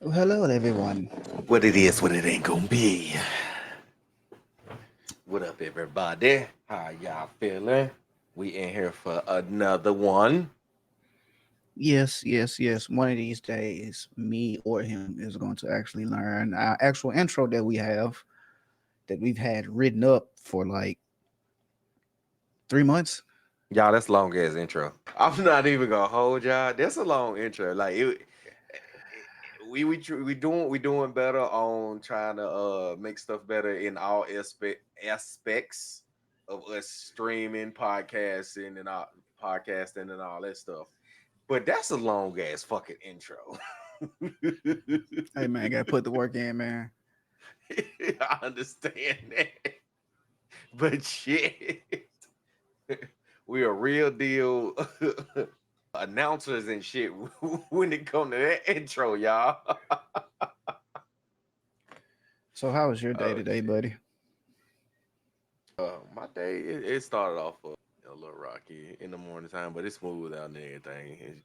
Well, hello, everyone. What it is, what it ain't gonna be. What up, everybody? How y'all feeling? We in here for another one. Yes, yes, yes. One of these days, me or him is going to actually learn our actual intro that we have that we've had written up for like 3 months. Y'all, that's long ass intro. I'm not even gonna hold y'all. That's a long intro. We doing better on trying to make stuff better in all aspects of us streaming, podcasting and all that stuff. But that's a long ass fucking intro. Hey man, gotta put the work in, man. I understand that. But shit, we a real deal announcers and shit when it come to that intro, y'all. So, how was your day Oh today, shit. buddy? My day it started off a little rocky in the morning time, but it's smooth out and everything. It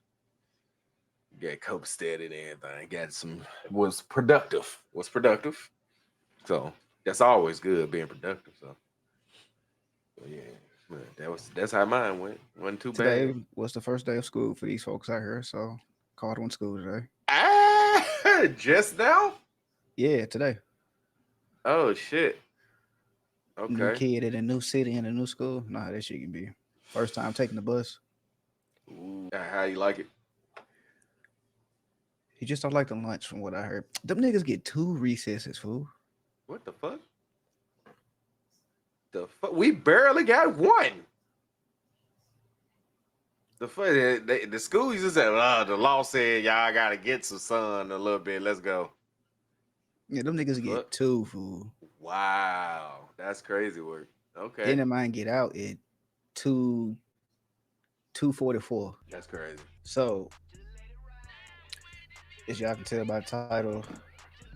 got cope steady and everything. Got some was productive. Was productive. So that's always good being productive. So yeah. But that's how mine went. Wasn't too Today bad. was the first day of school for these folks out here, so called one school today. Ah, just now? Yeah, today. Oh shit. New Okay. kid in a new city in a new school. Nah, that shit can be. First time taking the bus. Ooh, how you like it? He just don't like the lunch, from what I heard. Them niggas get two recesses, fool. What the fuck? The fuck? We barely got one. The fuck? The school used to say, the law said y'all gotta get some sun a little bit. Let's go. Yeah, them The niggas fuck? get two, fool. Wow, that's crazy work. Then Okay, they might get out at 2:44. that's crazy. So as y'all can tell by the title,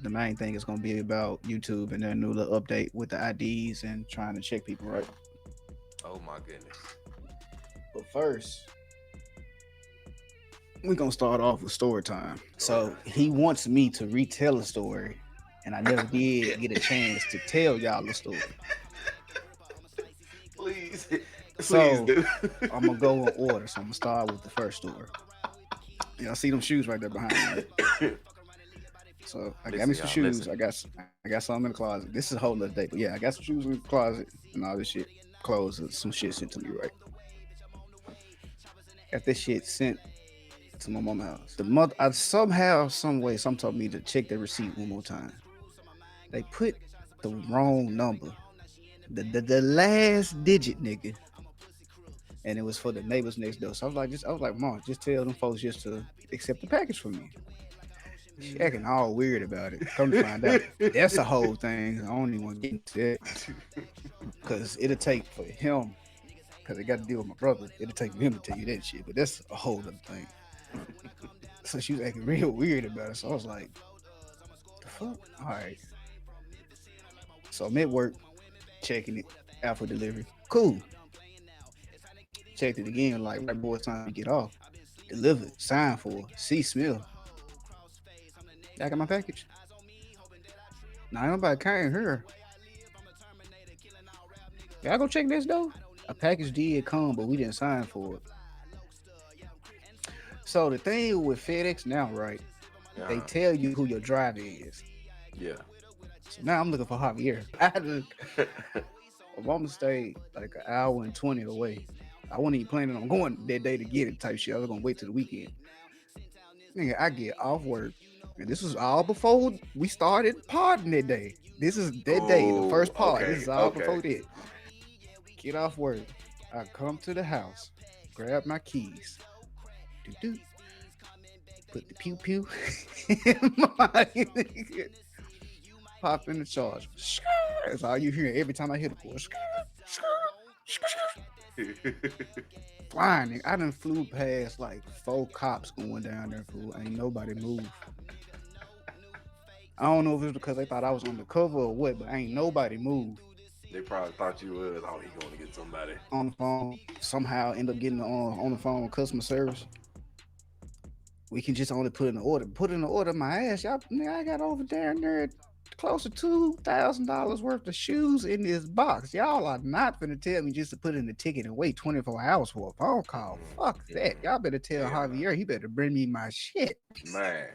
the main thing is gonna be about YouTube and their new little update with the IDs and trying to check people, right? Oh my goodness. But first, we're gonna start off with story time. Story So he wants me to retell a story, and I never time. did get a chance to tell y'all the story. Please, please So do. I'm gonna go in order. So I'm gonna start with the first story. Y'all see them shoes right there behind me, right? So I got Listen, me some y'all, shoes. listen. I got some in the closet. This is a whole other day, but yeah, I got some shoes in the closet and all this shit. Clothes, some shit sent to me, right? Got this shit sent to my mama's house. The mother, I somehow, some way, some told me to check the receipt one more time. They put the wrong number, the last digit, nigga, and it was for the neighbors next door. So I was like, Mom, just tell them folks just to accept the package for me. She acting all weird about it. Come to find out, that's a whole thing. I don't even want to get into that because it'll take for him, because I got to deal with my brother. It'll take for him to tell you that shit, but that's a whole other thing. So she was acting real weird about it. So I was like, the fuck? All right. So I'm at work checking it out for delivery. Cool. Checked it again, like right before it's time to get off. Delivered, signed for, C. Smith. I got my package. Now ain't nobody came here. Y'all go check this though. A package did come, but we didn't sign for it. So the thing with FedEx now, right? They Yeah, tell you who your driver is. yeah. So now I'm looking for Javier. Obama stayed like an hour and 20 away. I wasn't even planning on going that day to get it type shit. I was gonna wait till the weekend. Nigga, I get off work. And this was all before we started podding that day. This is that day, the Oh, first pod. This okay, is all okay. before that. Get off work. I come to the house, grab my keys, do do, put the pew pew in my pop in the charge. That's all you hear every time I hit a cord. Flying. I done flew past like four cops going down there, fool. Ain't nobody moved. I don't know if it's because they thought I was undercover or what, but ain't nobody moved. They probably thought you was. Oh, he going to get somebody. On the phone, somehow end up getting on the phone with customer service. We can just only put in the order. Put in the order my ass. Y'all, nigga, I got over there close to $2,000 worth of shoes in this box. Y'all are not gonna tell me just to put in the ticket and wait 24 hours for a phone call. Fuck that. Y'all better tell Javier he better bring me my shit. Man.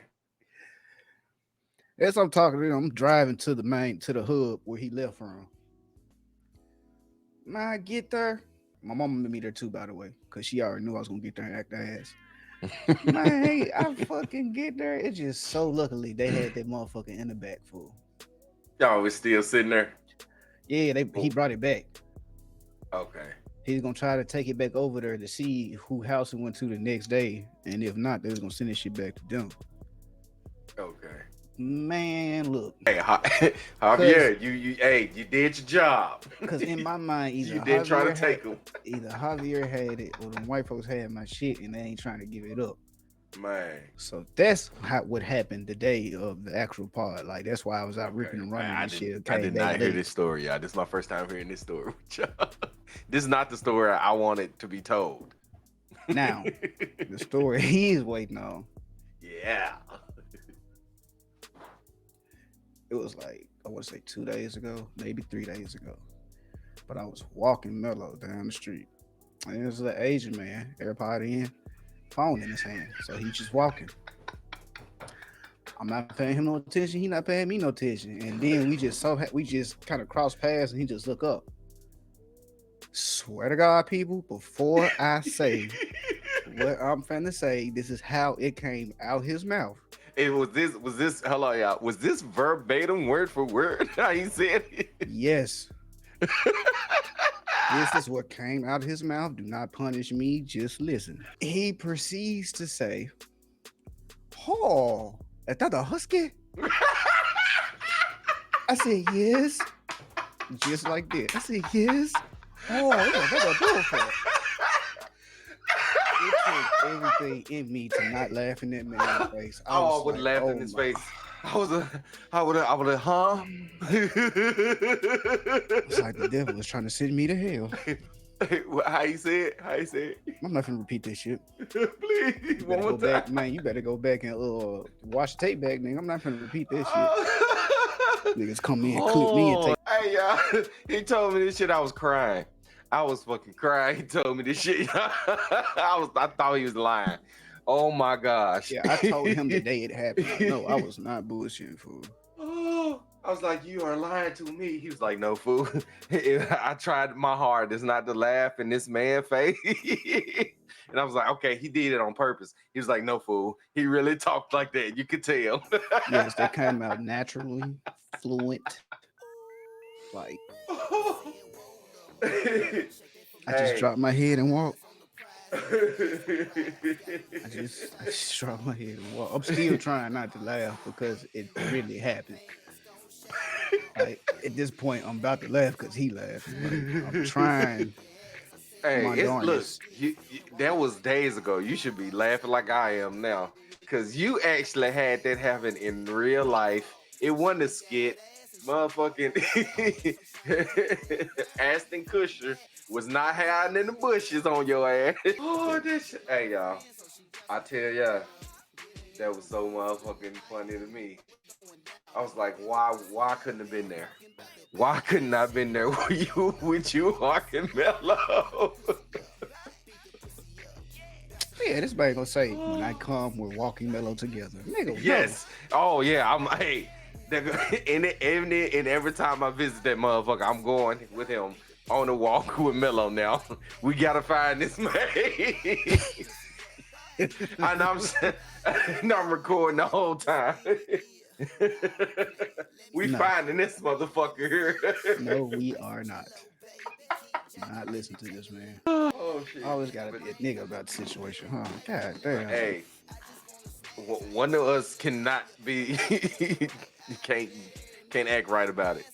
As I'm talking to him, I'm driving to the hub where he left from. Man, I get there. My mama met me there too, by the way, because she already knew I was gonna get there and act the ass. Man, hey, I fucking get there. It's just so luckily they had that motherfucker in the back full. Y'all was still sitting there? Yeah, he brought it back. Okay. He's gonna try to take it back over there to see who house he went to the next day, and if not, they was gonna send this shit back to them. Okay. Man, look. Hey, Javier, you did your job. Because in my mind, either you didn't try to take him. Either Javier had it or the white folks had my shit, and they ain't trying to give it up. Man. So that's what happened the day of the actual part. Like that's why I was out ripping and running and shit. I did not hear this story, y'all. This is my first time hearing this story with y'all. This is not the story I wanted to be told. Now, the story he's waiting on. Yeah. It was like, I want to say 2 days ago, maybe 3 days ago. But I was walking Mellow down the street. And it was an Asian man, AirPod in, phone in his hand. So he just walking. I'm not paying him no attention. He not paying me no attention. And then we just kind of cross paths and he just look up. Swear to God, people, before I say what I'm finna say, this is how it came out his mouth. It was this hello y'all. Was this verbatim word for word how he said it? Yes. This is what came out of his mouth. Do not punish me, just listen. He proceeds to say, "Oh, is that a husky?" I said, "Yes." Just like that. I said, "Yes." Oh, that's a bullfrog. It took everything in me to not laugh in that man's face. I would laugh in his face. I would have, huh? It's like the devil was trying to send me to hell. How you say it? I'm not gonna repeat this shit. Please, one more time. Man, you better go back and watch the tape back, nigga. I'm not gonna repeat this shit. Niggas come in, clip me, and take. Hey, y'all. He told me this shit. I was crying. I was fucking crying. He told me this shit. I thought he was lying. Oh my gosh. Yeah, I told him the day it happened. No, I was not bullshitting, fool. Oh, I was like, you are lying to me. He was like, no, fool. I tried my hardest not to laugh in this man's face. And I was like, okay, he did it on purpose. He was like, no, fool. He really talked like that. You could tell. Yes, that came out naturally, fluent. Like, I just dropped my head and walked. I just dropped my head and walked. I'm still trying not to laugh because it really happened. Like, at this point, I'm about to laugh because he laughed. Like, I'm trying. Hey, look, that was days ago. You should be laughing like I am now because you actually had that happen in real life. It wasn't a skit. Motherfucking Ashton Kutcher was not hiding in the bushes on your ass. Oh, this shit. Hey, y'all. I tell y'all, that was so motherfucking funny to me. I was like, why couldn't have been there? Why couldn't I have been there with you walking Mellow? Yeah, this man gonna say, when I come, we're walking Mellow together. Nigga, yes. No. Oh, yeah. I'm hey. And every time I visit that motherfucker, I'm going with him on a walk with Mellow now. We gotta find this man. And I'm recording the whole time. Finding this motherfucker here. No, we are not. Not listen to this man. Oh shit. Always gotta be a nigga about the situation, huh? God damn. Hey, one of us cannot be. can't act right about it.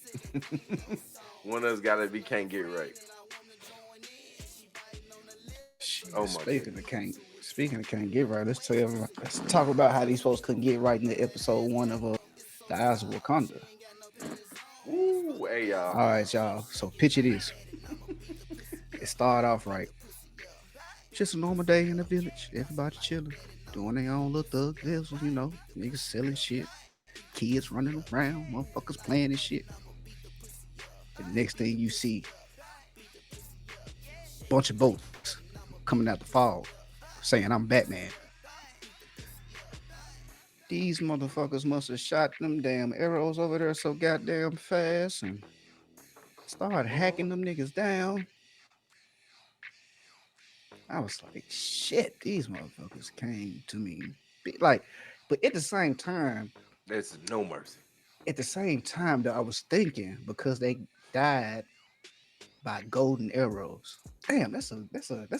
One of us can't get right. Oh my Speaking of can't get right, let's talk about how these folks couldn't get right in the episode 1 of The Eyes of Wakanda. Ooh, hey y'all. All right, y'all. So picture this. It started off right. Just a normal day in the village. Everybody chilling. doing their own little thug deals, you know, niggas selling shit, kids running around, motherfuckers playing and shit. And the next thing you see, bunch of boats coming out the fall saying I'm Batman. These motherfuckers must have shot them damn arrows over there so goddamn fast and started hacking them niggas down. I was like, shit, these motherfuckers came to me. Like, but at the same time, There's no mercy. though, I was thinking because they died by golden arrows. Damn, that's a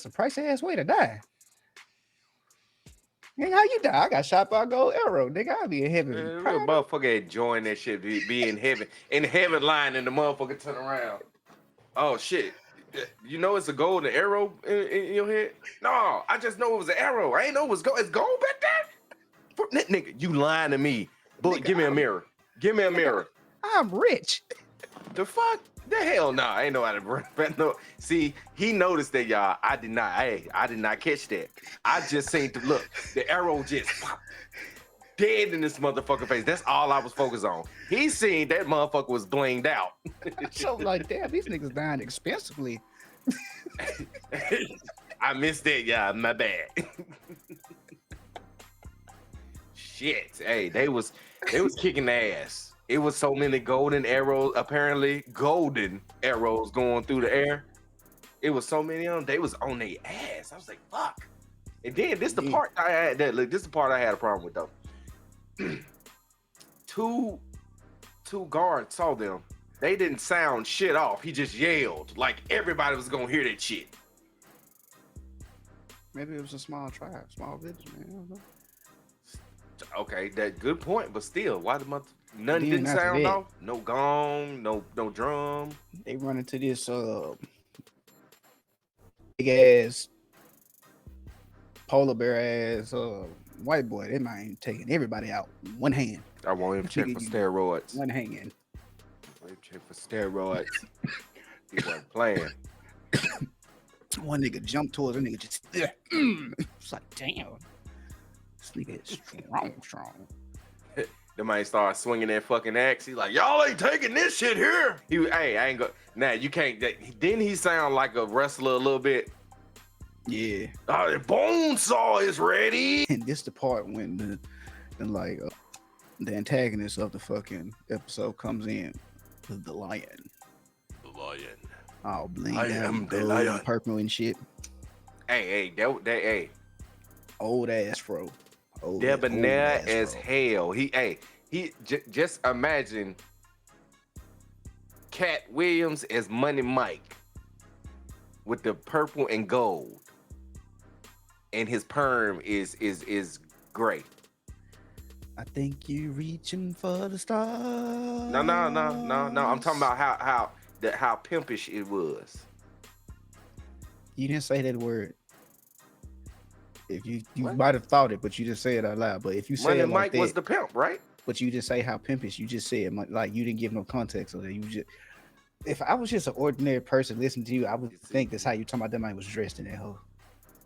pricey ass way to die. Nigga, how you die? I got shot by a gold arrow. Nigga, I'll be in heaven. Real motherfucker enjoying that shit, be in heaven. In the heaven line, and the motherfucker turn around. Oh shit. You know it's a golden arrow in your head? No, I just know it was an arrow. I ain't know it was gold. It's gold back there? Nigga, you lying to me. But give me a mirror. Give me a mirror. I'm rich. The fuck? The hell no. I ain't know how to run. No. See, he noticed that, y'all. I did not catch that. I just seen the look. The arrow just pop, dead in this motherfucker face. That's all I was focused on. He seen that motherfucker was blinged out. So like, damn, these niggas dying expensively. I missed that, y'all. My bad. Shit. Hey, they was kicking ass. It was so many golden arrows, apparently golden arrows going through the air. It was so many of them. They was on their ass. I was like, fuck. And then this the part I had that look. This is the part I had a problem with though. two guards saw them. They didn't sound shit off. He just yelled like everybody was gonna hear that shit. Maybe it was a small tribe, small village, man. I don't know. Okay, that good point, but still, why the none didn't sound off? No gong, no drum. They run into this big ass polar bear ass white boy. They mind taking everybody out one hand. I want him to check for steroids. One hand. Check for steroids. He wasn't playing. One nigga jumped towards a nigga just it's like, damn. This nigga is strong. The man started swinging that fucking axe. He like, y'all ain't taking this shit here. Hey, I ain't go. Nah, you can't. Didn't he sound like a wrestler a little bit? Yeah. Oh, the bone saw is ready. And this the part when the antagonist of the fucking episode comes in, the lion. The lion. Oh, bling. I am the lion. Purple and shit. Hey, hey. Old ass fro. Debonair as hell. Just imagine Cat Williams as Money Mike with the purple and gold, and his perm is gray. I think you reaching for the stars. No. I'm talking about how pimpish it was. You didn't say that word. If you might have thought it, but you just say it out loud. But if you say Money it like Mike that, was the pimp, right? But you just say how pimpish. You just said like you didn't give no context. So that you just. If I was just an ordinary person listening to you, I would think that's how you talking about that man was dressed in that hoe.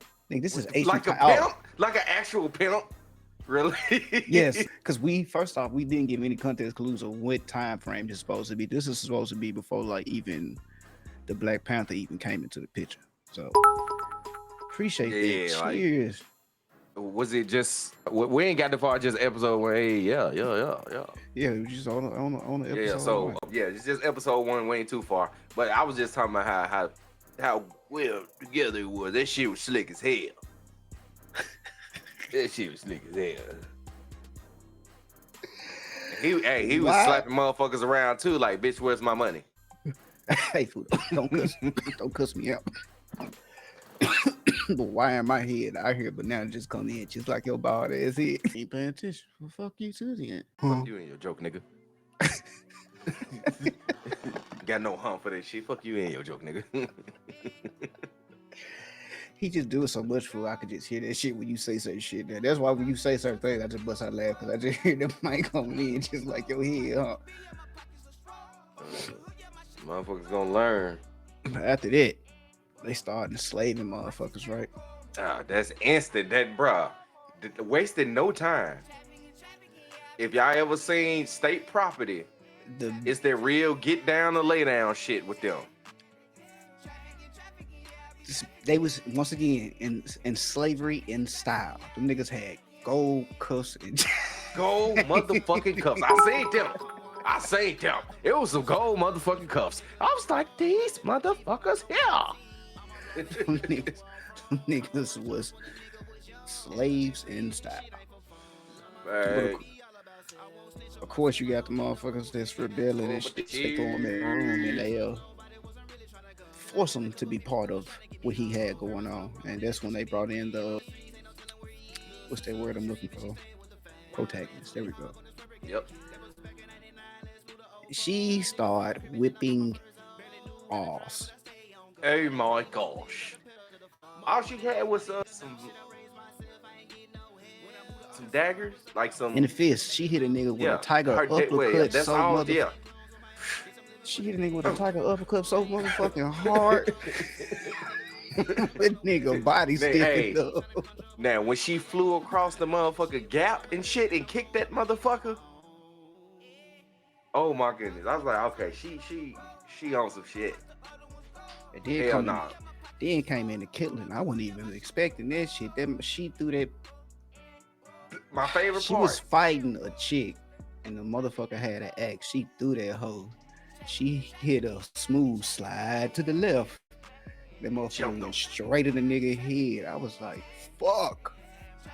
I think this is like a pimp, like an actual pimp. Really? Yes, because first off, we didn't give any context clues of what time frame it's supposed to be. This is supposed to be before like even the Black Panther even came into the picture. So appreciate that. Like, cheers. Was it just we ain't got the far just episode 1? Hey, yeah. Yeah, it was just on the episode. Yeah, so it's just episode 1. We ain't too far. But I was just talking about how well together it was. That shit was slick as hell. That shit was slick as hell. He was slapping motherfuckers around too, like, bitch, where's my money? Hey, fool, don't cuss me out. But why in my head I hear banana just come in just like your bald ass head? Ain't paying attention. Well, fuck you too then. Fuck you and your joke, nigga. Got no hump for that shit. Fuck you and your joke, nigga. He just do it so much for I could just hear that shit when you say certain shit. Now, that's why when you say certain things, I just bust out laugh because I just hear the mic coming in just like your head, huh? Motherfuckers gonna learn. After that, they started enslaving motherfuckers, right? That's instant. That bruh. wasting no time. If y'all ever seen State Property, it's their real get down and lay down shit with them. They was once again in slavery in style. Them niggas had gold cuffs and gold motherfucking cuffs. I seen them. It was some gold motherfucking cuffs. I was like, these motherfuckers here. them niggas was slaves in style. Right. Of course, you got the motherfuckers that's rebelling and shit. They throw them in the room and they force him to be part of what he had going on, and that's when they brought in the what's that word I'm looking for? Protagonist. There we go. Yep. She started whipping ass. Oh my gosh! All she had was some daggers, like some in the fist. She hit a nigga with a tiger uppercut. That's so all. Yeah. She hit a nigga with a tiger uppercut so motherfucking hard. That nigga body sticking up. Now, when she flew across the motherfucker gap and shit and kicked that motherfucker, oh my goodness! I was like, okay, she on some shit. And then then came in the killing. I wasn't even expecting that shit. She threw that. My favorite part. She was fighting a chick, and the motherfucker had an axe. She threw that hoe. She hit a smooth slide to the left. That motherfucker went straight in the nigga head. I was like, fuck.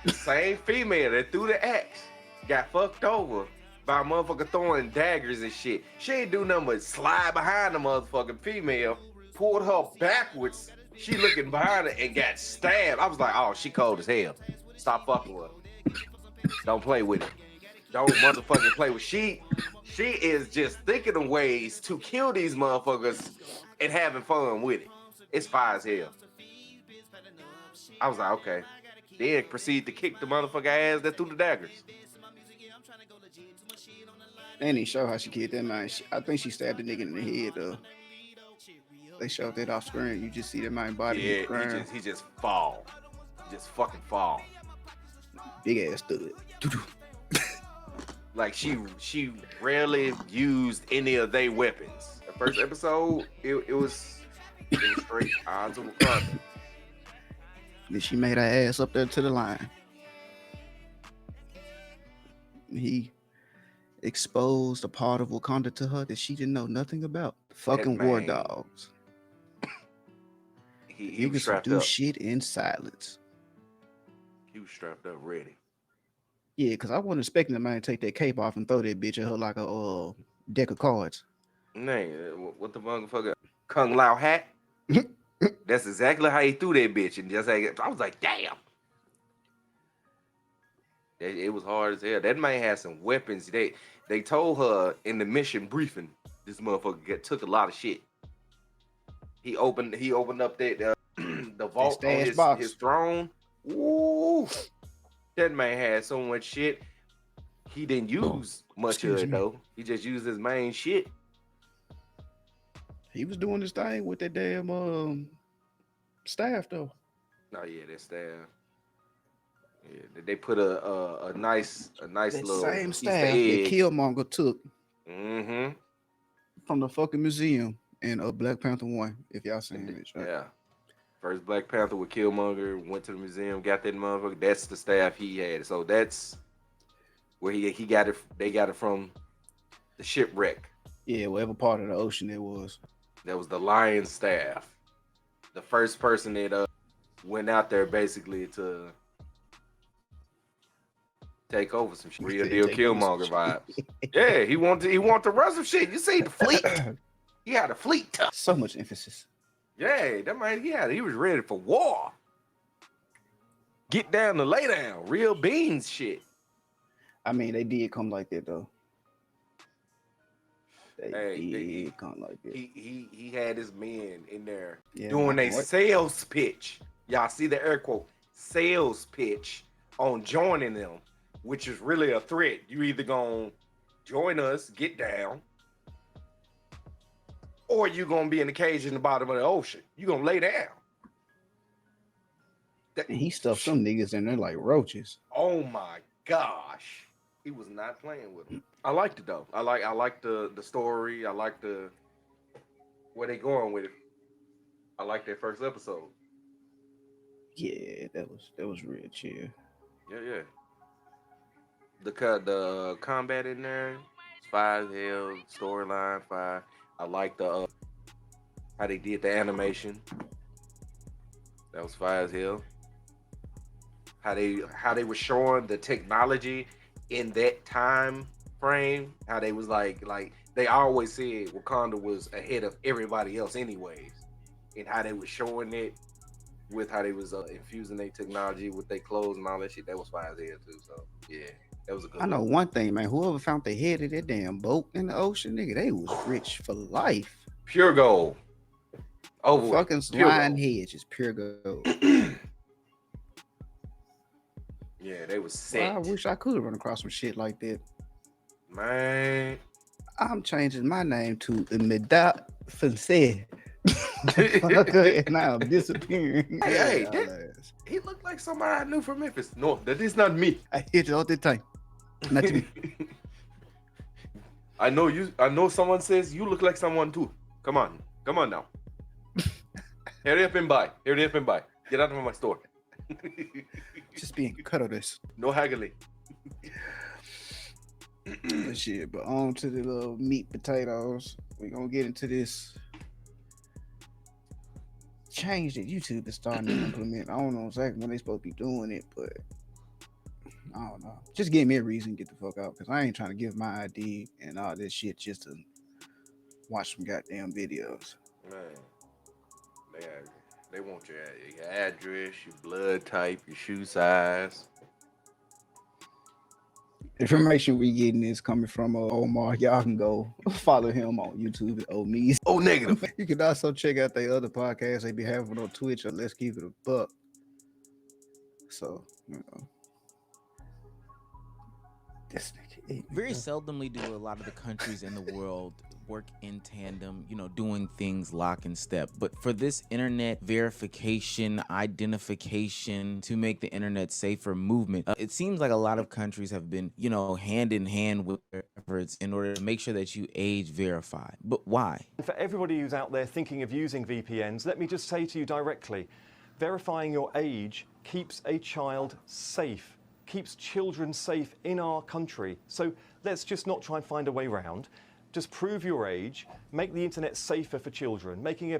The same female that threw the axe got fucked over by a motherfucker throwing daggers and shit. She ain't do nothing but slide behind the motherfucking female, pulled her backwards. She looking behind her and got stabbed. I was like, oh, she cold as hell. Stop fucking with her. Don't play with it. Don't motherfucking play with she is just thinking of ways to kill these motherfuckers and having fun with it. It's fire as hell. I was like, okay. Then proceed to kick the motherfucker ass that threw the daggers. They didn't show how she killed that man. I think she stabbed the nigga in the head though. They showed that off screen. You just see that man body. Yeah, he just fall. He just fucking fall. Big ass thud. Like she rarely used any of their weapons. The first episode, it was straight on to Wakanda. Then she made her ass up there to the line. He exposed a part of Wakanda to her that she didn't know nothing about. Fucking war dogs. He was strapped do up. Shit in silence. He was strapped up, ready. Yeah, because I wasn't expecting the man to take that cape off and throw that bitch at her like a deck of cards. Man, what the motherfucker? Kung Lao hat? That's exactly how he threw that bitch. And just like, I was like, damn. It was hard as hell. That man had some weapons. They told her in the mission briefing, this motherfucker took a lot of shit. He opened up that the vault on his throne. Ooh, that man had so much shit. He didn't use much of it though. He just used his main shit. He was doing his thing with that damn staff though. Oh yeah, that staff. Yeah, they put a nice that little same staff that Killmonger took from the fucking museum in Black Panther 1. If y'all seen it, right? Yeah. First Black Panther with Killmonger, went to the museum, got that motherfucker. That's the staff he had. So that's where he got it. They got it from the shipwreck. Yeah, whatever part of the ocean it was. That was the Lion staff. The first person that went out there basically to take over some shit. Real deal Killmonger vibes. Yeah, he want to run some shit. You see the fleet? He had a fleet. So much emphasis. Yeah, that man, he was ready for war. Get down to lay down. Real beans shit. I mean, they did come like that though. They come like that. He had his men in there doing a sales pitch. Y'all see the air quote sales pitch on joining them, which is really a threat. You either gonna join us, get down, or you gonna be in the cage in the bottom of the ocean. You gonna lay down. And he stuffed some niggas in there like roaches. Oh my gosh, he was not playing with them. I liked it though. I like the story. I like the where they going with it. I like that first episode. Yeah, that was real chill. Yeah. The combat in there, it's fire as hell. Storyline fire. I like the how they did the animation. That was fire as hell. How they were showing the technology in that time frame. How they was like they always said Wakanda was ahead of everybody else anyways, and how they was showing it with how they was infusing their technology with their clothes and all that shit. That was fire as hell too. So yeah, that was a good I know look. one thing, man. Whoever found the head of that damn boat in the ocean, nigga, they was rich for life. Pure gold. The Over with. fucking Pure lion gold. head is pure gold. Yeah, they was Well, I set. wish I could run across some shit like that. Man. I'm changing my name to Medat Fonse. Fucker, and I'm disappearing. Hey, Y'all that, ass. he looked like somebody I knew from Memphis. No, that is not me. I hit you all the time. Not to me. I know you. I know someone says you look like someone too. Come on now. Hurry up and buy. Hurry up and buy. Get out of my store. Just being cut of this. No haggling. But shit, but on to the little meat potatoes. We're gonna get into this change that YouTube is starting to implement. I don't know exactly when they're supposed to be doing it, but I don't know. Just give me a reason to get the fuck out because I ain't trying to give my ID and all this shit just to watch some goddamn videos. Man, they want your address, your blood type, your shoe size. Information we getting is coming from Omar. Y'all can go follow him on YouTube at Omees. Oh, negative. You can also check out their other podcasts they be having on Twitch or Let's Keep It a Buck. So, this nigga. Very seldomly do a lot of the countries in the world work in tandem, doing things lock and step. But for this internet verification, identification to make the internet safer movement, it seems like a lot of countries have been, hand in hand with their efforts in order to make sure that you age verify. But why? For everybody who's out there thinking of using VPNs, let me just say to you directly, verifying your age keeps a child safe, keeps children safe in our country. So let's just not try and find a way around. Just prove your age, make the internet safer for children, make a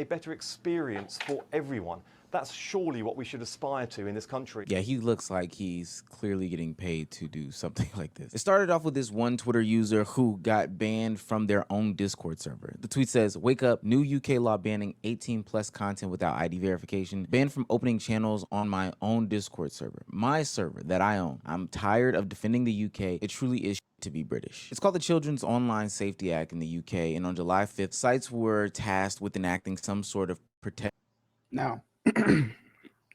better experience for everyone. That's surely what we should aspire to in this country. Yeah, he looks like he's clearly getting paid to do something like this. It started off with this one Twitter user who got banned from their own Discord server. The tweet says, "Wake up, new UK law banning 18 plus content without ID verification. Banned from opening channels on my own Discord server. My server that I own. I'm tired of defending the UK. It truly is to be British." It's called the Children's Online Safety Act in the UK, and on July 5th, sites were tasked with enacting some sort of protection. Now,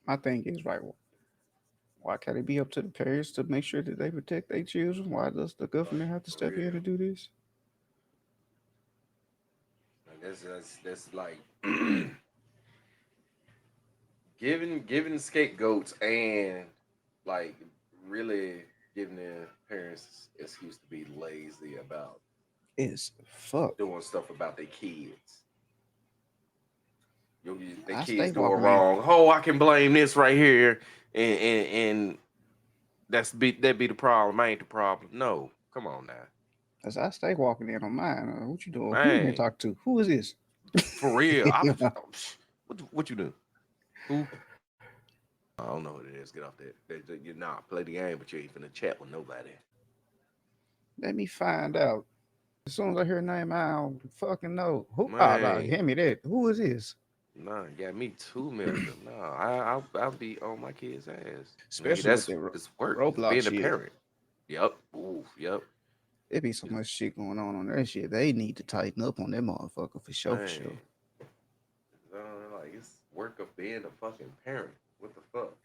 my thing is, right, why can't it be up to the parents to make sure that they protect their children? Why does the government have to step in and do this? That's like giving scapegoats and like really giving their parents excuse to be lazy about It's fuck. doing stuff about their kids. The I kids stay doing walking wrong. Oh, I can blame this right here, and that be the problem. I ain't the problem. No, come on now. As I stay walking in on mine. What you doing? Who you Man. been talking to? Who is this? For real. What you do? Who? I don't know what it is. Get off that. You not play the game, but you ain't finna chat with nobody. Let me find out. As soon as I hear a name, I don't fucking know. Who? Man. Hand me that. Who is this? Nah, got me 2 million. No, I'll be on my kid's ass. Especially that's with it's work. Roblox Being shit. a parent. Yep. Ooh, yep. There be so much shit going on that shit. They need to tighten up on that motherfucker for sure. Man. For sure. Like it's work of being a fucking parent. What the fuck?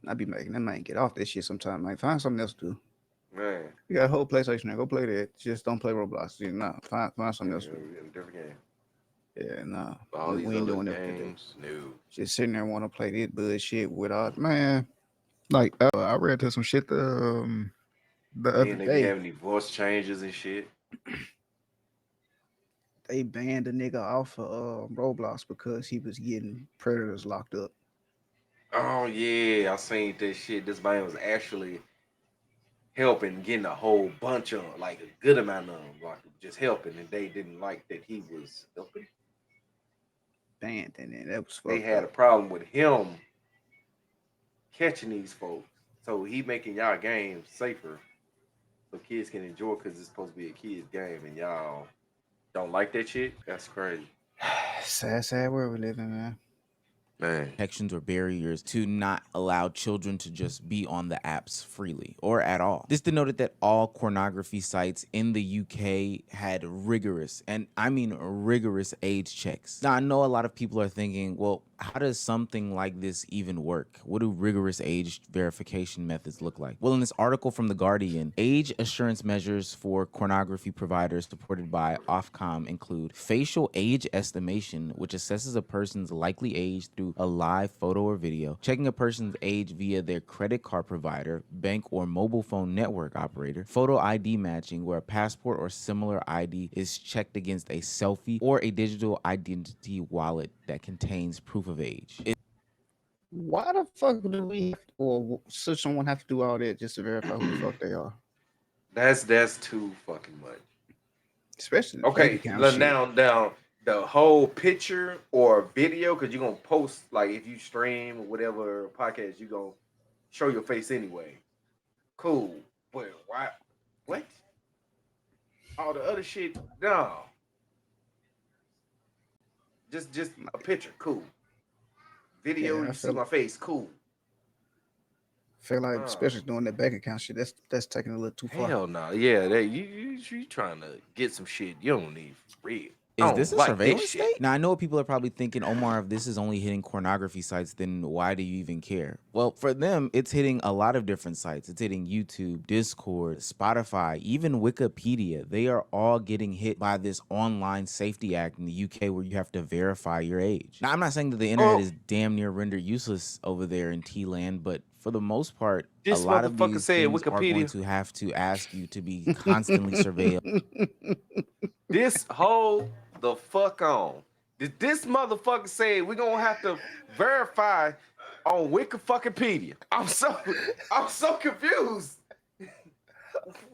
I be making that man get off that shit sometime. Like, find something else to do. Man. You got a whole PlayStation there. Go play that. Just don't play Roblox. Find something else to do. In a different game. Yeah, nah. All these We ain't other doing that with the games, no. just sitting there want to play this bullshit without man. Like I read to some shit the other Then they be day. having these voice changes and shit. They banned a nigga off of Roblox because he was getting predators locked up. Oh yeah, I seen that shit. This man was actually helping, getting a whole bunch of like a good amount of them, like just helping, and they didn't like that he was helping. Banned and then that was They fucked had a up. problem with him catching these folks, so he making y'all games safer so kids can enjoy because it's supposed to be a kids game, and y'all don't like that shit. That's crazy, Sad world we live in, man. man. Protections or barriers to not allow children to just be on the apps freely or at all. This denoted that all pornography sites in the UK had rigorous, and I mean rigorous, age checks. Now, I know a lot of people are thinking, well, how does something like this even work? What do rigorous age verification methods look like? Well, in this article from The Guardian, age assurance measures for pornography providers supported by Ofcom include facial age estimation, which assesses a person's likely age through a live photo or video, checking a person's age via their credit card provider, bank, or mobile phone network operator, photo ID matching, where a passport or similar ID is checked against a selfie or a digital identity wallet that contains proof of age. Why the fuck do we or should someone have to do all that just to verify who the fuck they are? That's too fucking much. Especially the Okay, bank account shit. now the whole picture or video, because you're gonna post, like if you stream or whatever podcast, you're gonna show your face anyway. Cool. But why what? All the other shit, no. Just a picture, cool. Video, Yeah, I you see feel my face, cool. feel like especially doing that bank account shit, that's taking a little too far. Hell no. Yeah, that you trying to get some shit you don't need for real. Is this a surveillance shit. state? Now, I know people are probably thinking, Omar, if this is only hitting pornography sites, then why do you even care? Well, for them, it's hitting a lot of different sites. It's hitting YouTube, Discord, Spotify, even Wikipedia. They are all getting hit by this Online Safety Act in the UK where you have to verify your age. Now, I'm not saying that the internet is damn near rendered useless over there in T-land, but for the most part, This a lot of motherfucker these said things are going Wikipedia. to have to ask you to be constantly surveilled. This hold the fuck on. Did this motherfucker say we're gonna have to verify on Wikipedia? I'm so confused.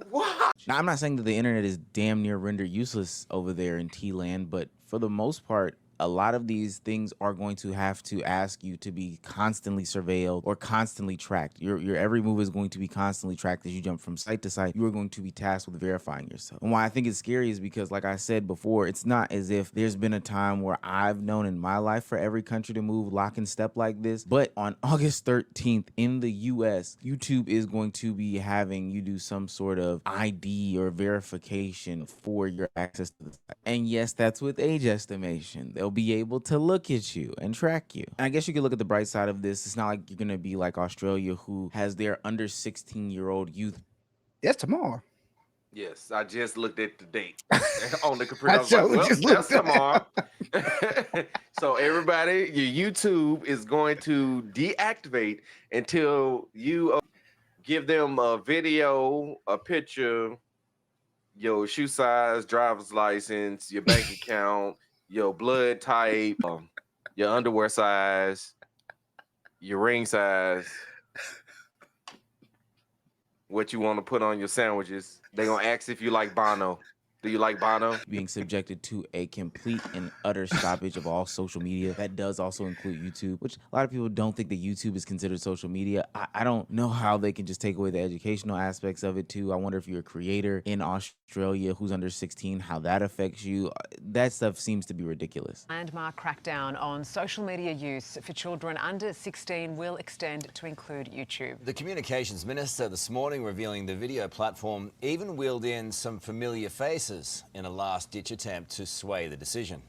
What? Now, I'm not saying that the internet is damn near rendered useless over there in T-land, but for the most part, a lot of these things are going to have to ask you to be constantly surveilled or constantly tracked. Your every move is going to be constantly tracked as you jump from site to site. You are going to be tasked with verifying yourself. And why I think it's scary is because, like I said before, it's not as if there's been a time where I've known in my life for every country to move lock and step like this. But on August 13th in the US, YouTube is going to be having you do some sort of ID or verification for your access to the site. And yes, that's with age estimation. They'll be able to look at you and track you. And I guess you could look at the bright side of this. It's not like you're going to be like Australia, who has their under 16-year-old youth. That's tomorrow. Yes, I just looked at the date on the computer. I was sure like, well, just that's looked tomorrow. So everybody, your YouTube is going to deactivate until you give them a video, a picture, your shoe size, driver's license, your bank account, your blood type, your underwear size, your ring size, what you want to put on your sandwiches. They're going to ask if you like Bono. Do you like Bono? Being subjected to a complete and utter stoppage of all social media. That does also include YouTube, which a lot of people don't think that YouTube is considered social media. I don't know how they can just take away the educational aspects of it too. I wonder if you're a creator in Australia who's under 16, how that affects you. That stuff seems to be ridiculous. Landmark crackdown on social media use for children under 16 will extend to include YouTube. The Communications Minister this morning revealing the video platform even wheeled in some familiar faces in a last-ditch attempt to sway the decision.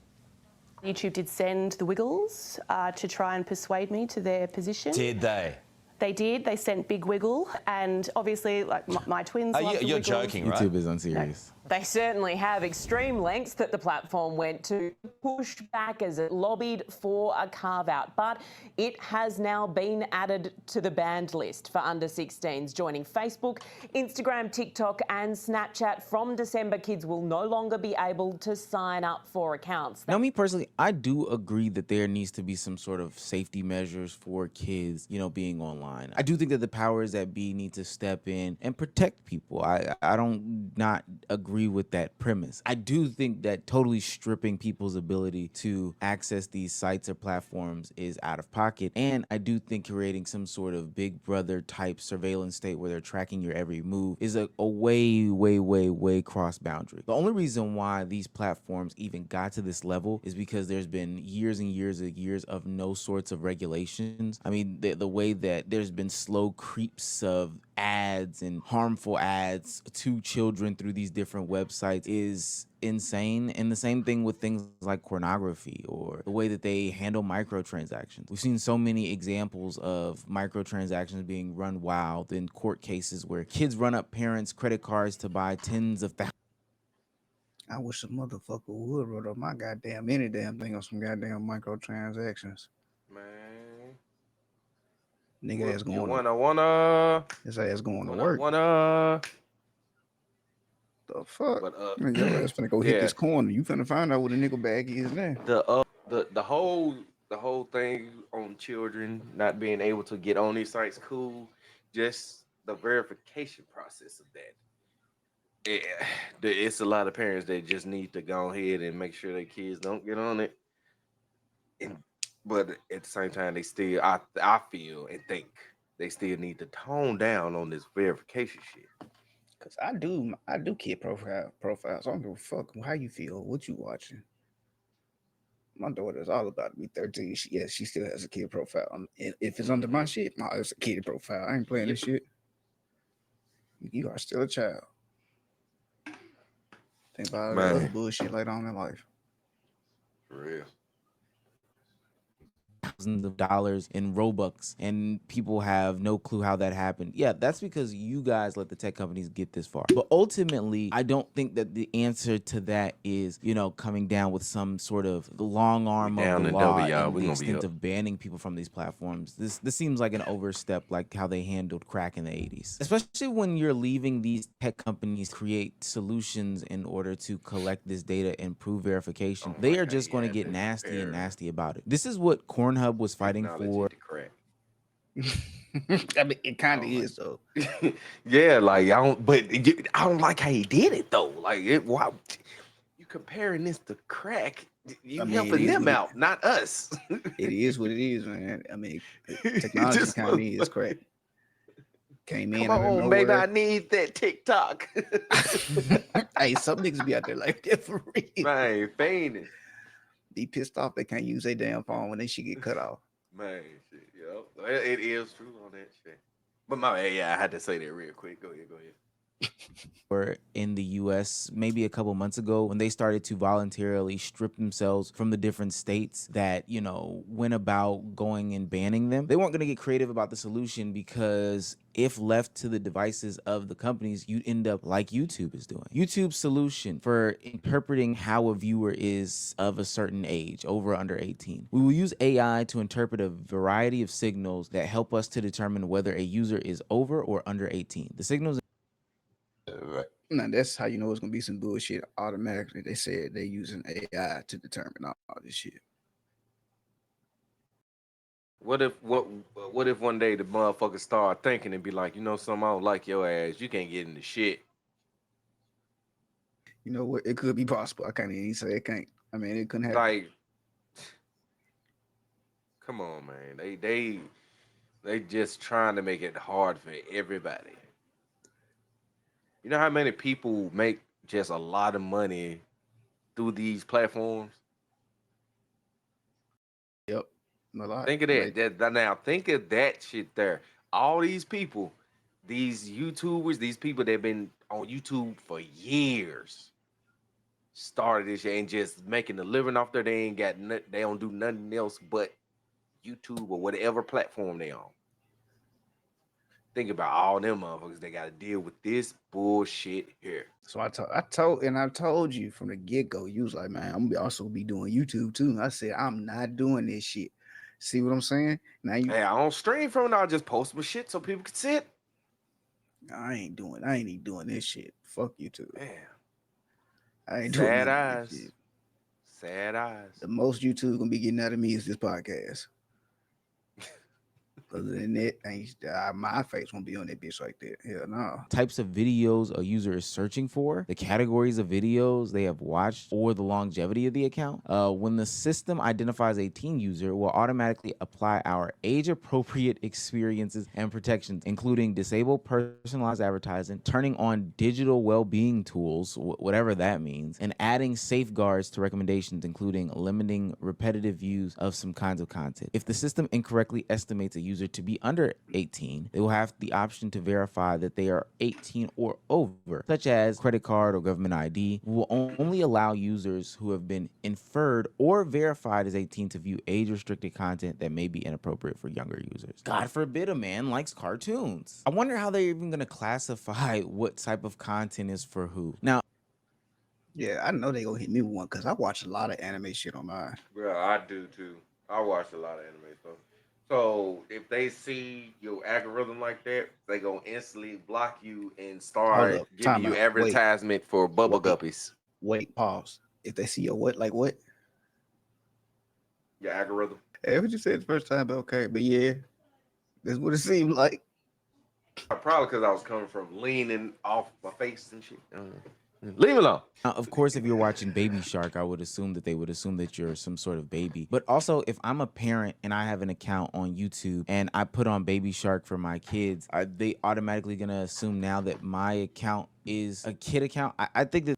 YouTube did send the Wiggles to try and persuade me to their position. Did they? They did. They sent Big Wiggle, and obviously, like my twins. Love the You're Wiggles. joking, right? YouTube is unserious. They certainly have. Extreme lengths that the platform went to push back as it lobbied for a carve-out. But it has now been added to the banned list for under 16s, joining Facebook, Instagram, TikTok and Snapchat. From December, kids will no longer be able to sign up for accounts. Now, me personally, I do agree that there needs to be some sort of safety measures for kids, you know, being online. I do think that the powers that be need to step in and protect people. I don't not agree with that premise. I do think that totally stripping people's ability to access these sites or platforms is out of pocket. And I do think creating some sort of Big Brother type surveillance state where they're tracking your every move is a way cross boundary. The only reason why these platforms even got to this level is because there's been years and years of no sorts of regulations. I mean, the way that there's been slow creeps of ads and harmful ads to children through these different websites is insane. And the same thing with things like pornography or the way that they handle microtransactions. We've seen so many examples of microtransactions being run wild in court cases where kids run up parents' credit cards to buy tens of thousands. I wish a motherfucker would wrote up my goddamn any damn thing on some goddamn microtransactions. Man. Nigga ass going his ass going to work. The fuck? But, Man, your ass finna go hit this corner. You finna find out what a nickel bag is there. The whole thing on children not being able to get on these sites, cool. Just the verification process of that. It's a lot of parents that just need to go ahead and make sure their kids don't get on it. But at the same time, they still, I feel and think they still need to tone down on this verification shit. Cause I do kid profiles. I don't give a fuck how you feel, what you watching. My daughter's all about to be 13. She still has a kid profile. If it's under my shit, it's a kid profile. I ain't playing this shit. You are still a child. Think about all the other bullshit later on in life. For real. Thousands of dollars in Robux, and people have no clue how that happened. Yeah, that's because you guys let the tech companies get this far. But ultimately, I don't think that the answer to that is, you know, coming down with some sort of the long arm of the law and the extent of banning people from these platforms. This seems like an overstep, like how they handled crack in the 80s. Especially when you're leaving these tech companies create solutions in order to collect this data and prove verification. They are just going to get nasty about it. This is what Pornhub was fighting for. I mean, it kind of is though. Yeah, like I don't like how he did it though. Like, why you comparing this to crack? You helping them out, not us. It is what it is, man. I mean, technology kind of is crack. Came in. Come on, baby, I need that TikTok. Hey, some niggas be out there like that for real. Man, fainting. Be pissed off they can't use their damn phone when they shit get cut off. Man, shit, yo, it is true on that shit. But I had to say that real quick. Go ahead. Or in the US maybe a couple months ago when they started to voluntarily strip themselves from the different states that, you know, went about going and banning them. They weren't going to get creative about the solution because if left to the devices of the companies, you'd end up like YouTube is doing. YouTube's solution for interpreting how a viewer is of a certain age, over or under 18. We will use AI to interpret a variety of signals that help us to determine whether a user is over or under 18. The signals. Right. Now that's how you know it's gonna be some bullshit automatically. They said they're using AI to determine all this shit. What if one day the motherfuckers start thinking and be like, you know something, I don't like your ass. You can't get in the shit. You know what? It could be possible. I can't even say it can't. I mean, it couldn't happen. Like, come on, man. They just trying to make it hard for everybody. You know how many people make just a lot of money through these platforms? Yep. A lot. Think of that. Now, think of that shit there. All these people, these YouTubers, these people that have been on YouTube for years, started this shit and just making a living off there. They don't do nothing else but YouTube or whatever platform they on. Think about all them motherfuckers that got to deal with this bullshit here. So I told you from the get go. You was like, man, I'm gonna also be doing YouTube too. I said, I'm not doing this shit. See what I'm saying? Now you, Hey, I don't stream from it. I'll just post my shit so people can see it. I ain't even doing this shit. Fuck YouTube. Man, I ain't doing sad none of eyes. this shit. Sad eyes. The most YouTube gonna be getting out of me is this podcast. Other than that, my face won't be on that bitch like that. Hell no. Types of videos a user is searching for, the categories of videos they have watched, or the longevity of the account. When the system identifies a teen user, it will automatically apply our age-appropriate experiences and protections, including disable personalized advertising, turning on digital well-being tools, whatever that means, and adding safeguards to recommendations, including limiting repetitive views of some kinds of content. If the system incorrectly estimates a user to be under 18, they will have the option to verify that they are 18 or over, such as credit card or government ID. We will only allow users who have been inferred or verified as 18 to view age-restricted content that may be inappropriate for younger users. God forbid a man likes cartoons. I wonder how they're even going to classify what type of content is for who. Now, Yeah, I know they gonna hit me with one because I watch a lot of anime shit on mine. Bro, I do too. I watch a lot of anime stuff. So if they see your algorithm like that, they gonna instantly block you and start Hold up, giving time you out. advertisement for bubble guppies. Wait, pause. If they see your what, like what? Your algorithm. Hey, what you said the first time, but okay, but yeah, that's what it seemed like. Probably because I was coming from leaning off my face and shit. Leave me alone. Now, of course, if you're watching Baby Shark, I would assume that they would assume that you're some sort of baby. But also, if I'm a parent and I have an account on YouTube and I put on Baby Shark for my kids, are they automatically going to assume now that my account is a kid account? I think that.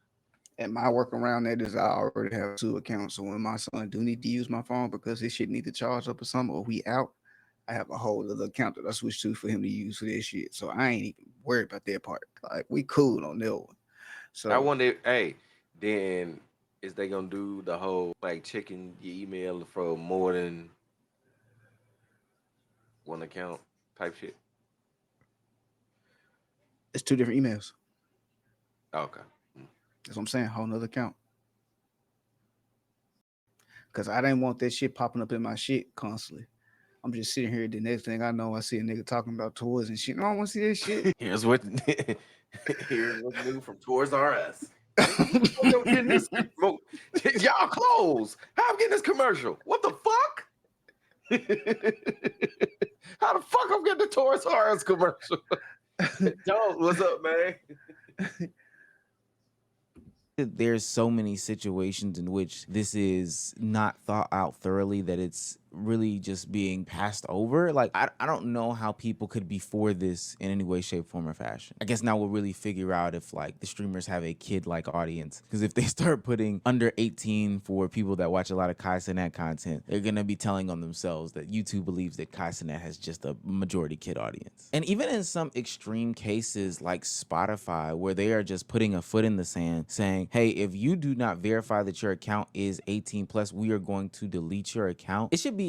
And my workaround that is I already have 2 accounts. So when my son do need to use my phone because his shit need to charge up or something, or we out, I have a whole other account that I switch to for him to use for this shit. So I ain't even worried about that part. Like we cool on that one. So I wonder, hey, then is they gonna do the whole like checking your email for more than one account type shit? it's 2 different emails. Okay. That's what I'm saying. Whole nother account. Cause I didn't want that shit popping up in my shit constantly. I'm just sitting here. The next thing I know, I see a nigga talking about toys and shit. No, I want to see that shit. Here's what's new from Toys R Us. I'm getting this y'all clothes. How I'm getting this commercial? What the fuck? How the fuck I'm getting the Toys R Us commercial? Yo, what's up, man? There's so many situations in which this is not thought out thoroughly that it's really just being passed over. Like, I don't know how people could be for this in any way, shape, form, or fashion. I guess now we'll really figure out if, like, the streamers have a kid-like audience. Because if they start putting under 18 for people that watch a lot of Kai Cenat content, they're going to be telling on themselves that YouTube believes that Kai Cenat has just a majority kid audience. And even in some extreme cases like Spotify, where they are just putting a foot in the sand saying, hey, if you do not verify that your account is 18 plus, we are going to delete your account. It should be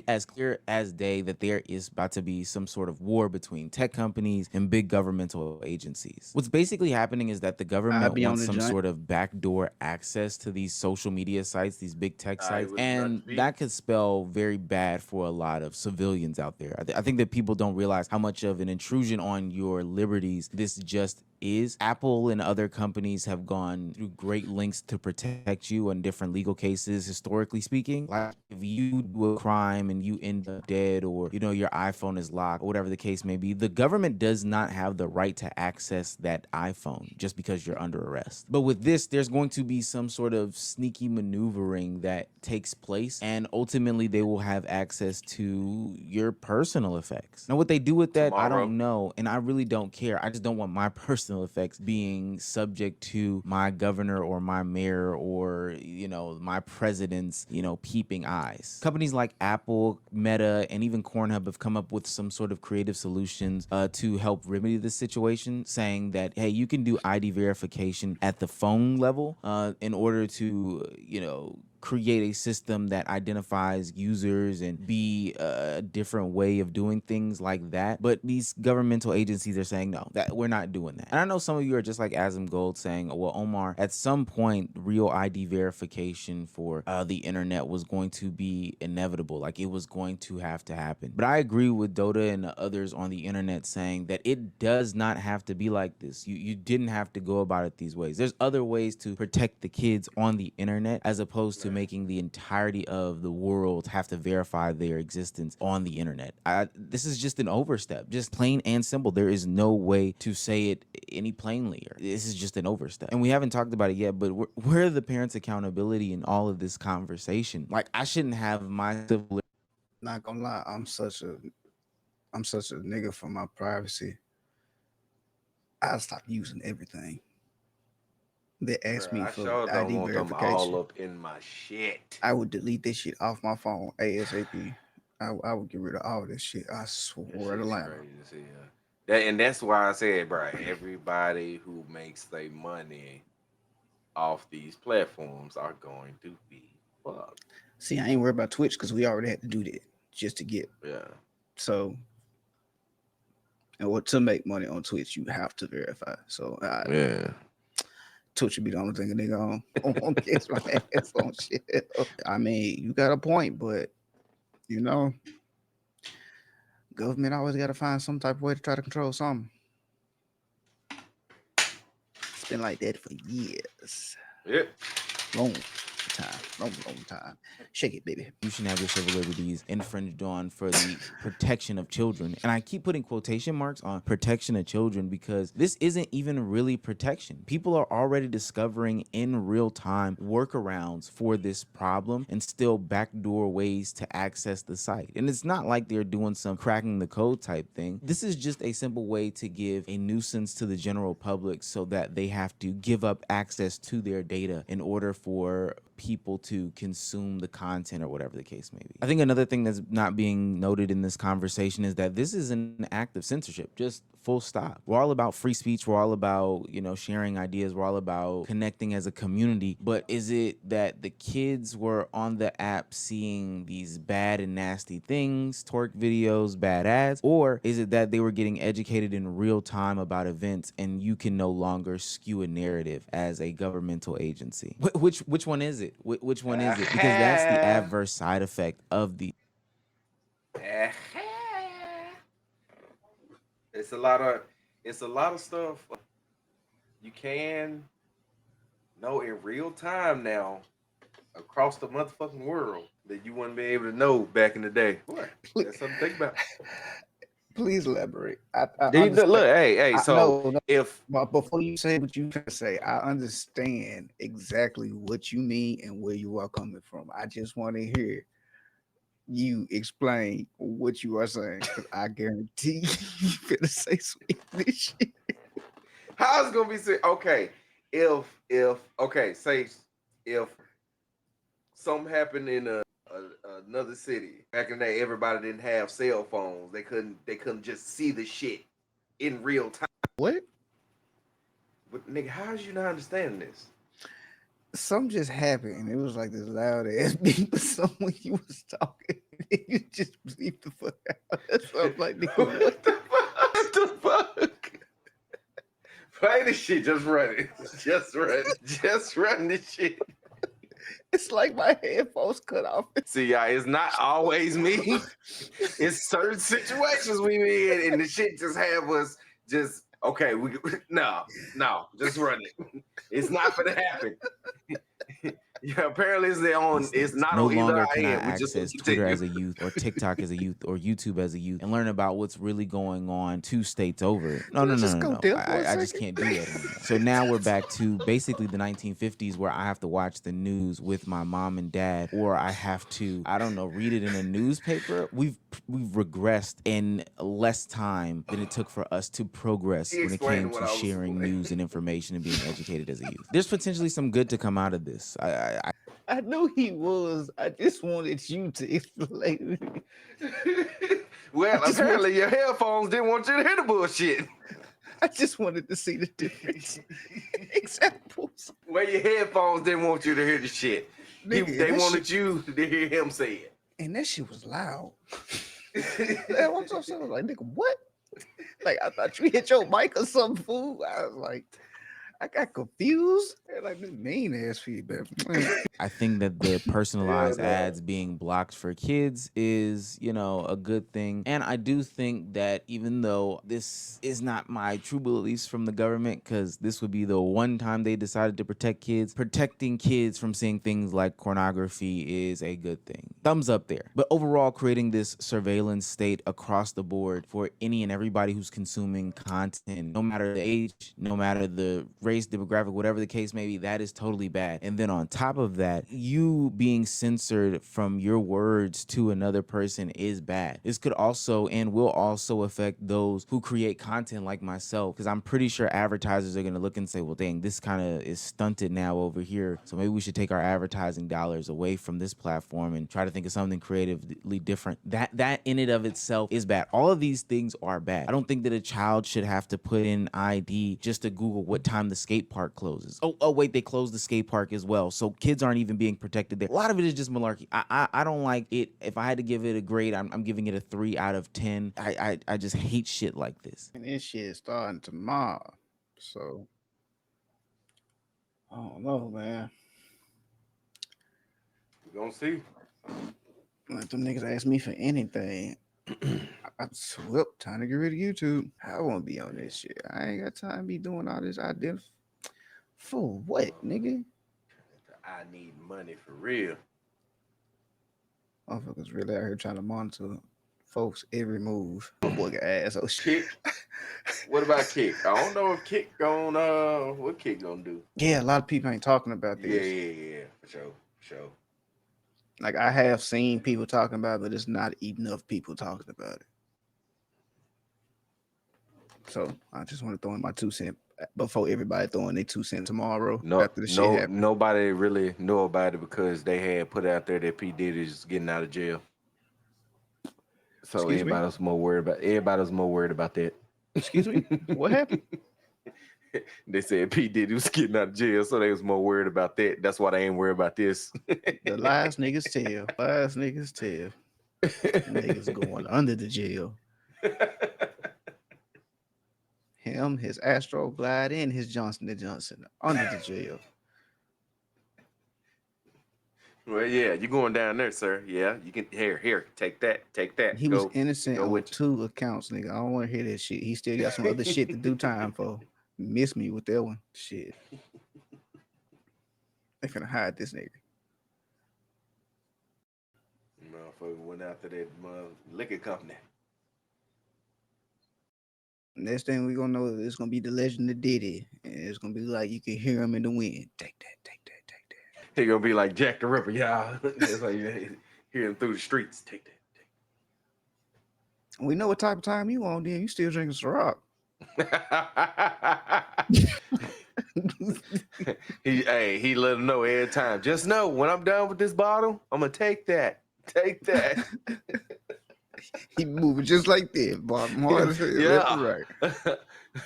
as clear as day that there is about to be some sort of war between tech companies and big governmental agencies. What's basically happening is that the government wants some sort of backdoor access to these social media sites, these big tech sites, and that could spell very bad for a lot of civilians out there. I think that people don't realize how much of an intrusion on your liberties this just is. Apple and other companies have gone through great lengths to protect you in different legal cases, historically speaking. Like if you do a crime and you end up dead, or you know your iPhone is locked, or whatever the case may be, the government does not have the right to access that iPhone just because you're under arrest. But with this, there's going to be some sort of sneaky maneuvering that takes place, and ultimately they will have access to your personal effects. Now what they do with that, I don't know, and I really don't care. I just don't want my personal effects being subject to my governor or my mayor or, you know, my president's, you know, peeping eyes. Companies like Apple, Meta, and even Pornhub have come up with some sort of creative solutions to help remedy this situation, saying that, hey, you can do ID verification at the phone level in order to, you know, create a system that identifies users and be a different way of doing things like that. But these governmental agencies are saying, no, that we're not doing that. And I know some of you are just like Azim Gold saying, well, Omar, at some point, real ID verification for the internet was going to be inevitable. Like it was going to have to happen. But I agree with Dota and others on the internet saying that it does not have to be like this. You didn't have to go about it these ways. There's other ways to protect the kids on the internet as opposed to making the entirety of the world have to verify their existence on the internet. This is just an overstep, just plain and simple. There is no way to say it any plainly. This is just an overstep. And we haven't talked about it yet, but where are the parents' accountability in all of this conversation? Like I shouldn't have my civil. Not gonna lie, I'm such a nigga for my privacy. I stopped using everything. They asked me I for sure don't ID want them verification. all up in my shit. I would delete this shit off my phone ASAP. I would get rid of all this shit. I swear to God. And that's why I said, bro, everybody who makes their money off these platforms are going to be fucked. See, I ain't worried about Twitch because we already had to do that just to get. Yeah. So, and what to make money on Twitch, you have to verify. So, Yeah. Twitch should be the only thing a nigga on kiss my ass on shit. I mean, you got a point, but you know, government always got to find some type of way to try to control something. It's been like that for years. Yep. Long time. Shake it, baby. You shouldn't have your civil liberties infringed on for the protection of children. And I keep putting quotation marks on protection of children because this isn't even really protection. People are already discovering in real time workarounds for this problem and still backdoor ways to access the site. And it's not like they're doing some cracking the code type thing. This is just a simple way to give a nuisance to the general public so that they have to give up access to their data in order for people to consume the content or whatever the case may be. I think another thing that's not being noted in this conversation is that this is an act of censorship, just full stop. We're all about free speech. We're all about, sharing ideas. We're all about connecting as a community. But is it that the kids were on the app seeing these bad and nasty things, twerk videos, bad ads? Or is it that they were getting educated in real time about events and you can no longer skew a narrative as a governmental agency? Which one is it? Which one is it? Because that's the adverse side effect of the. It's a lot of stuff you can know in real time now across the motherfucking world that you wouldn't be able to know back in the day. What? That's something to think about. Please elaborate. Look, hey. But before you say what you can say, I understand exactly what you mean and where you are coming from. I just want to hear you explain what you are saying. I guarantee you finna say some English shit. How's it gonna be? Okay, say if something happened in another city back in the day, everybody didn't have cell phones. They couldn't just see the shit in real time. What? But nigga, how is you not understanding this? Something just happened. It was like this loud ass beat for someone you was talking. You just bleep the fuck out. That's what I'm like, nigga, what the fuck? What the fuck? Play this shit. Just run it. Just run this shit. It's like my headphones cut off. See, y'all, it's not always me. It's certain situations we be in, and the shit just have us just okay. No, just run it. It's not gonna happen. Yeah, apparently it's not no on longer either can I end. access Twitter as a youth or TikTok as a youth or YouTube as a youth and learn about what's really going on 2 states over. No. I just can't do that anymore. So now we're back to basically the 1950s where I have to watch the news with my mom and dad, or I have to, read it in a newspaper. We've regressed in less time than it took for us to progress when it came to sharing news and information and being educated as a youth. There's potentially some good to come out of this. I know he was. I just wanted you to explain it. Well, apparently your headphones didn't want you to hear the bullshit. I just wanted to see the difference. Examples. Well, your headphones didn't want you to hear the shit. They wanted you to hear him say it. And that shit was loud. That was so I was like, nigga, what? Like, I thought you hit your mic or something, fool. I was like, I got confused. They're like, this mean ass feedback. I think that the personalized no. ads being blocked for kids is, you know, a good thing. And I do think that even though this is not my true beliefs from the government, because this would be the one time they decided to protect kids, protecting kids from seeing things like pornography is a good thing. Thumbs up there. But overall, creating this surveillance state across the board for any and everybody who's consuming content, no matter the age, no matter the race, demographic, whatever the case may be, that is totally bad. And then on top of that, you being censored from your words to another person is bad. This could also and will also affect those who create content like myself, because I'm pretty sure advertisers are going to look and say, well, dang, this kind of is stunted now over here, so maybe we should take our advertising dollars away from this platform and try to think of something creatively different. That in and of itself is bad. All of these things are bad. I don't think that a child should have to put in ID just to Google what time the skate park closes. Oh wait, they closed the skate park as well, so kids aren't even being protected there. A lot of it is just malarkey. I don't like it. If I had to give it a grade, I'm giving it a 3 out of 10. I just hate shit like this. And this shit is starting tomorrow. So I don't know, man. We're gonna see. Let them niggas ask me for anything. I'm whoop, time to get rid of YouTube. I won't be on this shit. I ain't got time to be doing all this identity. For what, nigga? I need money for real. Motherfuckers really out here trying to monitor folks' every move. My boy got ass. Oh shit. Kick. What about Kick? I don't know if Kick gonna what Kick gonna do. Yeah, a lot of people ain't talking about this. Yeah, for sure. Like, I have seen people talking about it, but it's not enough people talking about it. So I just want to throw in my 2 cents before everybody throwing their 2 cents tomorrow. After the shit happened. Nobody really know about it because they had put out there that P. Diddy's getting out of jail. So everybody was more worried about that. Excuse me? What happened? They said P. Diddy was getting out of jail, so they was more worried about that. That's why they ain't worried about this. The lies niggas tell. Lies niggas tell. Niggas going under the jail. Him, his Astro Glide, and his Johnson & Johnson under the jail. Well, yeah, you going down there, sir. Yeah, you can. Here, take that. He was innocent on 2 accounts, nigga. I don't want to hear that shit. He still got some other shit to do time for. Miss me with that one. Shit. They finna hide this nigga. Motherfucker went after that liquor company. Next thing we gonna know is it's gonna be the legend of Diddy, and it's gonna be like you can hear him in the wind. Take that. He gonna be like Jack the Ripper, y'all. It's like you hear him through the streets. Take that. We know what type of time you on. Then you still drinking Ciroc. he let him know every time. Just know when I'm done with this bottle, I'm gonna take that. He moving just like that, Bob. Yeah. Right.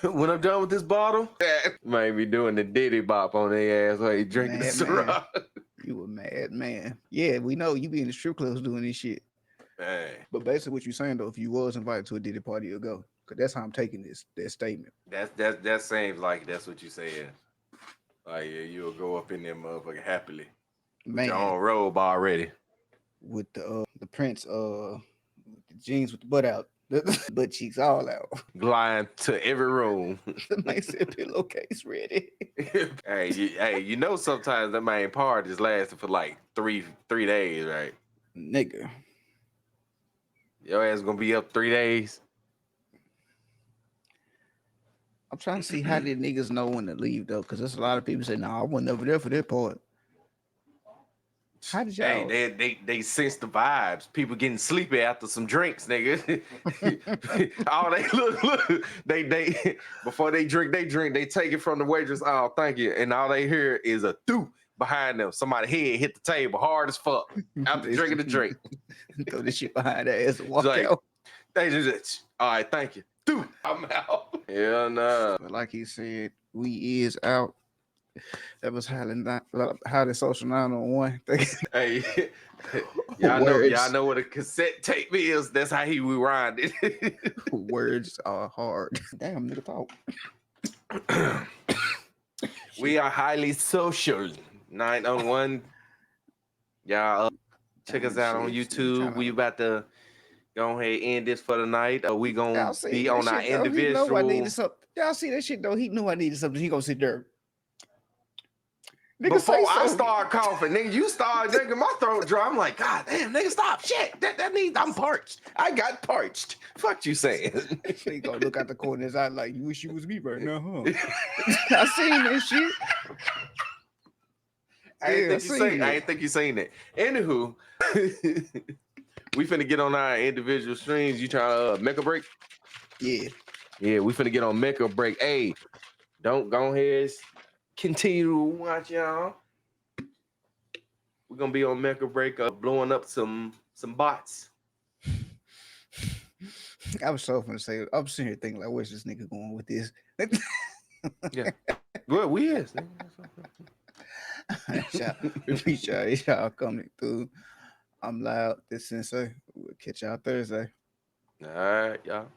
When I'm done with this bottle, might be doing the Diddy bop on their ass while he drinking the Ciroc. You a mad man. Yeah, we know you be in the strip clubs doing this shit. Hey. But basically what you're saying though, if you was invited to a Diddy party, you'll go. Cause that's how I'm taking that statement. That seems like that's what you saying. Like, yeah, you'll go up in there motherfucker happily. Man, your own robe already. With the Prince the jeans with the butt out. Butt cheeks all out. Gliding to every room. The man said pillowcase ready. Hey, you know sometimes that main part is lasting for like three days, right? Nigga. Your ass gonna be up 3 days. I'm trying to see how did niggas know when to leave though, because there's a lot of people say, "Nah, I wasn't over there for that part." How did y'all? Hey, they sense the vibes. People getting sleepy after some drinks, nigga. All they look, they before they drink, they take it from the waitress. Oh, thank you, and all they hear is a doo behind them. Somebody head hit the table hard as fuck after drinking the drink. Throw this shit behind their ass and walk Like, out. They just, all right, thank you. Dude, I'm out. Hell no. But like he said, we is out. That was highly social 901. Hey, y'all Words. know what a cassette tape is. That's how he rewind it. Words are hard. Damn, nigga, talk. We are highly social. 901. Y'all check us out on Shit, YouTube. We about to go ahead and end this for the night. We gonna Y'all see be that on our shit, though? He know I individual. needed something. Y'all see that shit though? He knew I needed something. He gonna sit there. Nigga, Before say I something. start coughing, nigga, you start nigga, my throat dry. I'm like, God damn, nigga, stop. Shit. I'm parched. I got parched. Fuck you saying. He gonna look out the corner of his eye like, you wish you was me right now, huh? I seen that shit. I ain't think you seen that. Anywho, we finna get on our individual streams. You trying to make a break? Yeah. Yeah, we finna get on make or break. Hey, don't go ahead. Continue to watch, y'all. We're gonna be on make or break, blowing up some bots. I was so finna say, I'm sitting here thinking like, where's this nigga going with this? Yeah. Good, we is. Appreciate y'all coming through. I'm Loud. This Sensei. We'll catch y'all Thursday. All right, y'all.